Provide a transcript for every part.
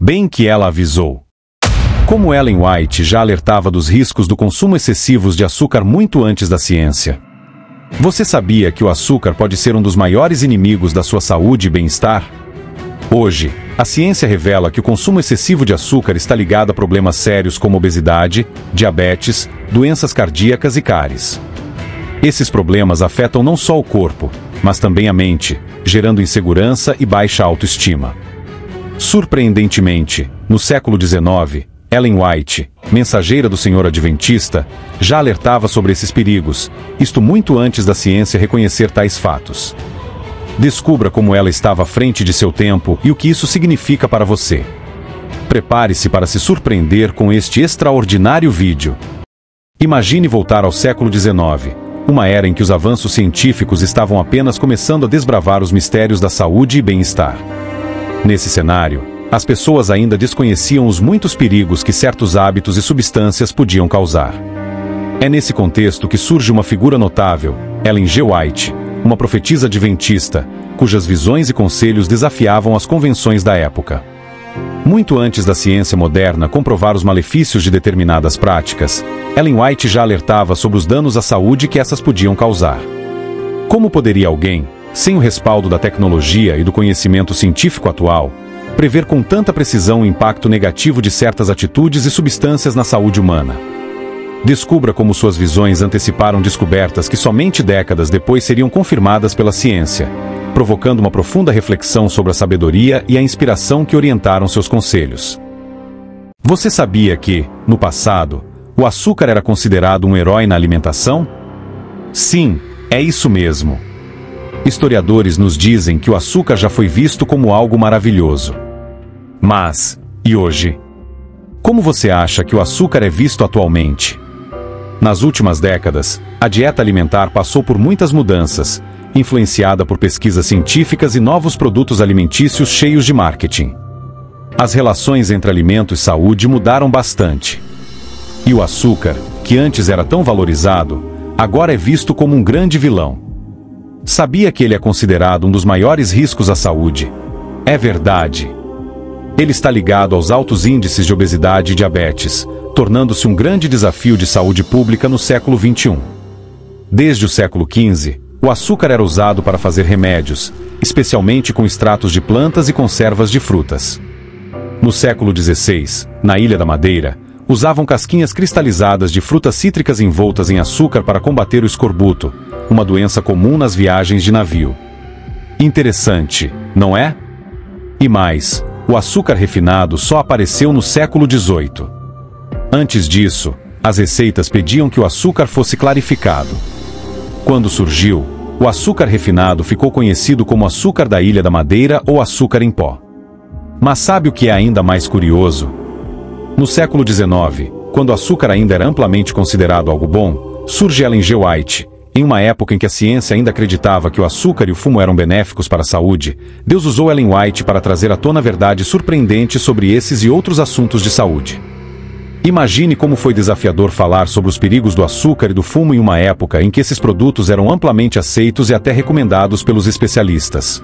Bem que ela avisou. Como Ellen White já alertava dos riscos do consumo excessivo de açúcar muito antes da ciência. Você sabia que o açúcar pode ser um dos maiores inimigos da sua saúde e bem-estar? Hoje, a ciência revela que o consumo excessivo de açúcar está ligado a problemas sérios como obesidade, diabetes, doenças cardíacas e cáries. Esses problemas afetam não só o corpo, mas também a mente, gerando insegurança e baixa autoestima. Surpreendentemente, no século XIX, Ellen White, mensageira do Senhor Adventista, já alertava sobre esses perigos, isto muito antes da ciência reconhecer tais fatos. Descubra como ela estava à frente de seu tempo e o que isso significa para você. Prepare-se para se surpreender com este extraordinário vídeo. Imagine voltar ao século XIX, uma era em que os avanços científicos estavam apenas começando a desbravar os mistérios da saúde e bem-estar. Nesse cenário, as pessoas ainda desconheciam os muitos perigos que certos hábitos e substâncias podiam causar. É nesse contexto que surge uma figura notável, Ellen G. White, uma profetisa adventista, cujas visões e conselhos desafiavam as convenções da época. Muito antes da ciência moderna comprovar os malefícios de determinadas práticas, Ellen White já alertava sobre os danos à saúde que essas podiam causar. Como poderia alguém, sem o respaldo da tecnologia e do conhecimento científico atual, prever com tanta precisão o impacto negativo de certas atitudes e substâncias na saúde humana? Descubra como suas visões anteciparam descobertas que somente décadas depois seriam confirmadas pela ciência, provocando uma profunda reflexão sobre a sabedoria e a inspiração que orientaram seus conselhos. Você sabia que, no passado, o açúcar era considerado um herói na alimentação? Sim, é isso mesmo. Historiadores nos dizem que o açúcar já foi visto como algo maravilhoso. Mas, e hoje? Como você acha que o açúcar é visto atualmente? Nas últimas décadas, a dieta alimentar passou por muitas mudanças, influenciada por pesquisas científicas e novos produtos alimentícios cheios de marketing. As relações entre alimento e saúde mudaram bastante. E o açúcar, que antes era tão valorizado, agora é visto como um grande vilão. Sabia que ele é considerado um dos maiores riscos à saúde? É verdade. Ele está ligado aos altos índices de obesidade e diabetes, tornando-se um grande desafio de saúde pública no século XXI. Desde o século XV, o açúcar era usado para fazer remédios, especialmente com extratos de plantas e conservas de frutas. No século XVI, na Ilha da Madeira, usavam casquinhas cristalizadas de frutas cítricas envoltas em açúcar para combater o escorbuto, uma doença comum nas viagens de navio. Interessante, não é? E mais, o açúcar refinado só apareceu no século XVIII. Antes disso, as receitas pediam que o açúcar fosse clarificado. Quando surgiu, o açúcar refinado ficou conhecido como açúcar da Ilha da Madeira ou açúcar em pó. Mas sabe o que é ainda mais curioso? No século XIX, quando o açúcar ainda era amplamente considerado algo bom, surge Ellen G. White. Em uma época em que a ciência ainda acreditava que o açúcar e o fumo eram benéficos para a saúde, Deus usou Ellen White para trazer à tona verdades surpreendentes sobre esses e outros assuntos de saúde. Imagine como foi desafiador falar sobre os perigos do açúcar e do fumo em uma época em que esses produtos eram amplamente aceitos e até recomendados pelos especialistas.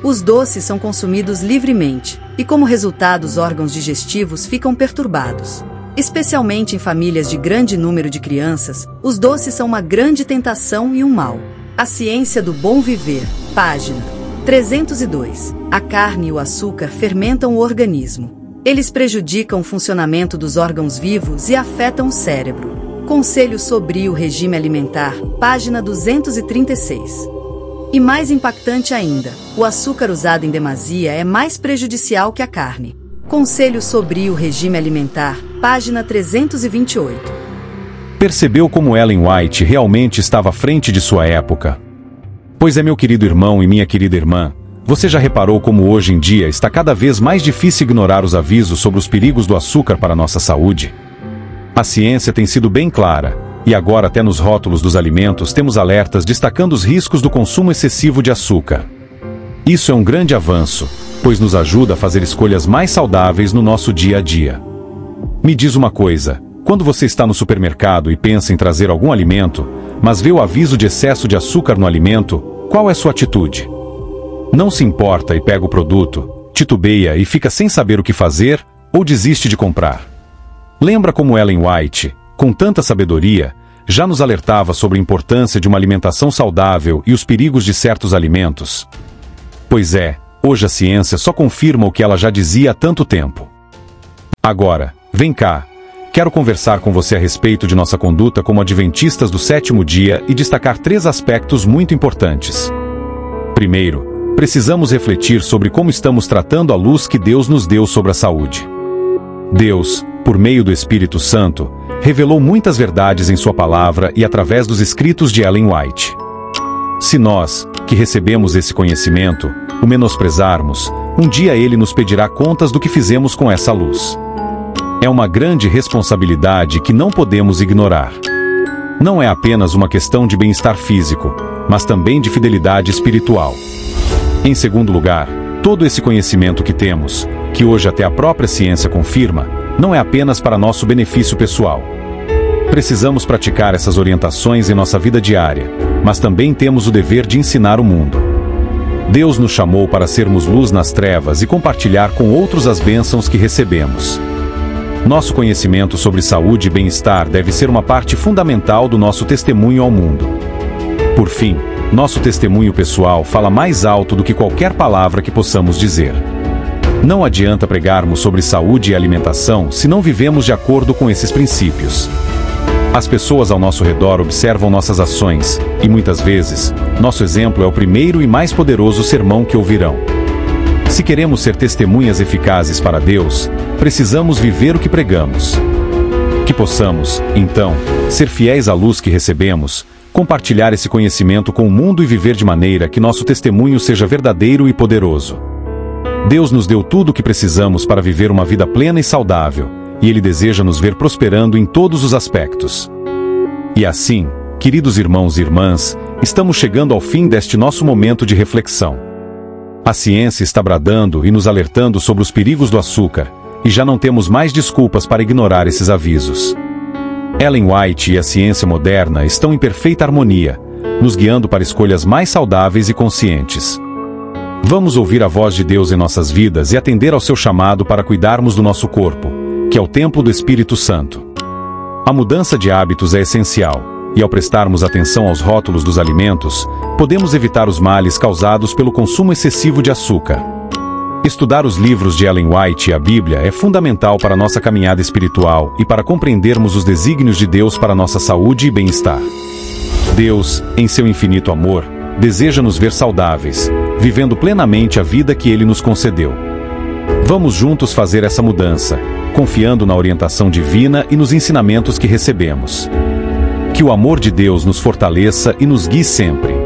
Os doces são consumidos livremente, e como resultado os órgãos digestivos ficam perturbados. Especialmente em famílias de grande número de crianças, os doces são uma grande tentação e um mal. A ciência do bom viver, página 302. A carne e o açúcar fermentam o organismo. Eles prejudicam o funcionamento dos órgãos vivos e afetam o cérebro. Conselho sobre o regime alimentar, página 236. E mais impactante ainda, o açúcar usado em demasia é mais prejudicial que a carne. Conselho sobre o regime alimentar, página 328. Percebeu como Ellen White realmente estava à frente de sua época? Pois é, meu querido irmão e minha querida irmã, você já reparou como hoje em dia está cada vez mais difícil ignorar os avisos sobre os perigos do açúcar para a nossa saúde? A ciência tem sido bem clara, e agora até nos rótulos dos alimentos temos alertas destacando os riscos do consumo excessivo de açúcar. Isso é um grande avanço, pois nos ajuda a fazer escolhas mais saudáveis no nosso dia a dia. Me diz uma coisa, quando você está no supermercado e pensa em trazer algum alimento, mas vê o aviso de excesso de açúcar no alimento, qual é sua atitude? Não se importa e pega o produto, titubeia e fica sem saber o que fazer ou desiste de comprar. Lembra como Ellen White, com tanta sabedoria, já nos alertava sobre a importância de uma alimentação saudável e os perigos de certos alimentos? Pois é, hoje a ciência só confirma o que ela já dizia há tanto tempo. Agora, vem cá. Quero conversar com você a respeito de nossa conduta como adventistas do sétimo dia e destacar 3 aspectos muito importantes. Primeiro, precisamos refletir sobre como estamos tratando a luz que Deus nos deu sobre a saúde. Deus, por meio do Espírito Santo, revelou muitas verdades em sua palavra e através dos escritos de Ellen White. Se nós, que recebemos esse conhecimento, o menosprezarmos, um dia ele nos pedirá contas do que fizemos com essa luz. É uma grande responsabilidade que não podemos ignorar. Não é apenas uma questão de bem-estar físico, mas também de fidelidade espiritual. Em segundo lugar, todo esse conhecimento que temos, que hoje até a própria ciência confirma, não é apenas para nosso benefício pessoal. Precisamos praticar essas orientações em nossa vida diária, mas também temos o dever de ensinar o mundo. Deus nos chamou para sermos luz nas trevas e compartilhar com outros as bênçãos que recebemos. Nosso conhecimento sobre saúde e bem-estar deve ser uma parte fundamental do nosso testemunho ao mundo. Por fim, nosso testemunho pessoal fala mais alto do que qualquer palavra que possamos dizer. Não adianta pregarmos sobre saúde e alimentação se não vivemos de acordo com esses princípios. As pessoas ao nosso redor observam nossas ações, e muitas vezes, nosso exemplo é o primeiro e mais poderoso sermão que ouvirão. Se queremos ser testemunhas eficazes para Deus, precisamos viver o que pregamos. Que possamos, então, ser fiéis à luz que recebemos, compartilhar esse conhecimento com o mundo e viver de maneira que nosso testemunho seja verdadeiro e poderoso. Deus nos deu tudo o que precisamos para viver uma vida plena e saudável, e Ele deseja nos ver prosperando em todos os aspectos. E assim, queridos irmãos e irmãs, estamos chegando ao fim deste nosso momento de reflexão. A ciência está bradando e nos alertando sobre os perigos do açúcar, e já não temos mais desculpas para ignorar esses avisos. Ellen White e a ciência moderna estão em perfeita harmonia, nos guiando para escolhas mais saudáveis e conscientes. Vamos ouvir a voz de Deus em nossas vidas e atender ao seu chamado para cuidarmos do nosso corpo, que é o templo do Espírito Santo. A mudança de hábitos é essencial, e ao prestarmos atenção aos rótulos dos alimentos, podemos evitar os males causados pelo consumo excessivo de açúcar. Estudar os livros de Ellen White e a Bíblia é fundamental para nossa caminhada espiritual e para compreendermos os desígnios de Deus para nossa saúde e bem-estar. Deus, em seu infinito amor, deseja nos ver saudáveis, vivendo plenamente a vida que Ele nos concedeu. Vamos juntos fazer essa mudança, confiando na orientação divina e nos ensinamentos que recebemos. Que o amor de Deus nos fortaleça e nos guie sempre.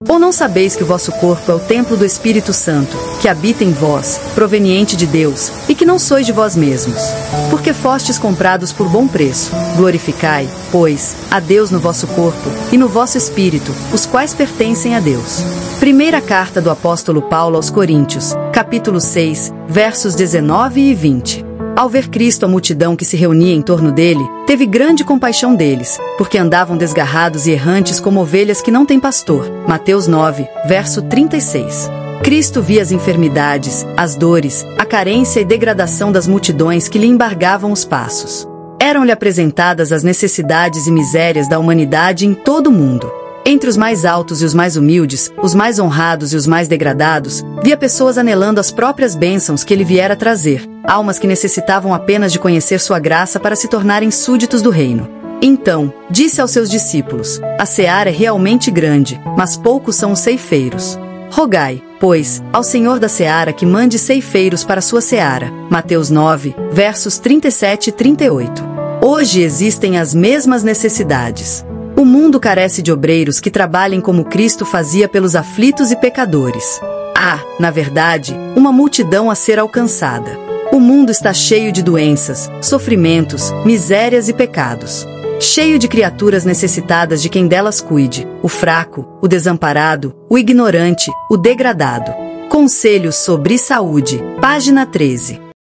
Ou não sabeis que o vosso corpo é o templo do Espírito Santo, que habita em vós, proveniente de Deus, e que não sois de vós mesmos? Porque fostes comprados por bom preço. Glorificai, pois, a Deus no vosso corpo e no vosso espírito, os quais pertencem a Deus. Primeira carta do apóstolo Paulo aos Coríntios, capítulo 6, versos 19 e 20. Ao ver Cristo a multidão que se reunia em torno dele, teve grande compaixão deles, porque andavam desgarrados e errantes como ovelhas que não têm pastor. Mateus 9, verso 36. Cristo via as enfermidades, as dores, a carência e degradação das multidões que lhe embargavam os passos. Eram-lhe apresentadas as necessidades e misérias da humanidade em todo o mundo. Entre os mais altos e os mais humildes, os mais honrados e os mais degradados, via pessoas anelando as próprias bênçãos que ele viera trazer, almas que necessitavam apenas de conhecer sua graça para se tornarem súditos do reino. Então, disse aos seus discípulos: a seara é realmente grande, mas poucos são os ceifeiros. Rogai, pois, ao Senhor da seara que mande ceifeiros para sua seara. Mateus 9, versos 37 e 38. Hoje existem as mesmas necessidades. O mundo carece de obreiros que trabalhem como Cristo fazia pelos aflitos e pecadores. Há, na verdade, uma multidão a ser alcançada. O mundo está cheio de doenças, sofrimentos, misérias e pecados. Cheio de criaturas necessitadas de quem delas cuide, o fraco, o desamparado, o ignorante, o degradado. Conselhos sobre saúde, página 13.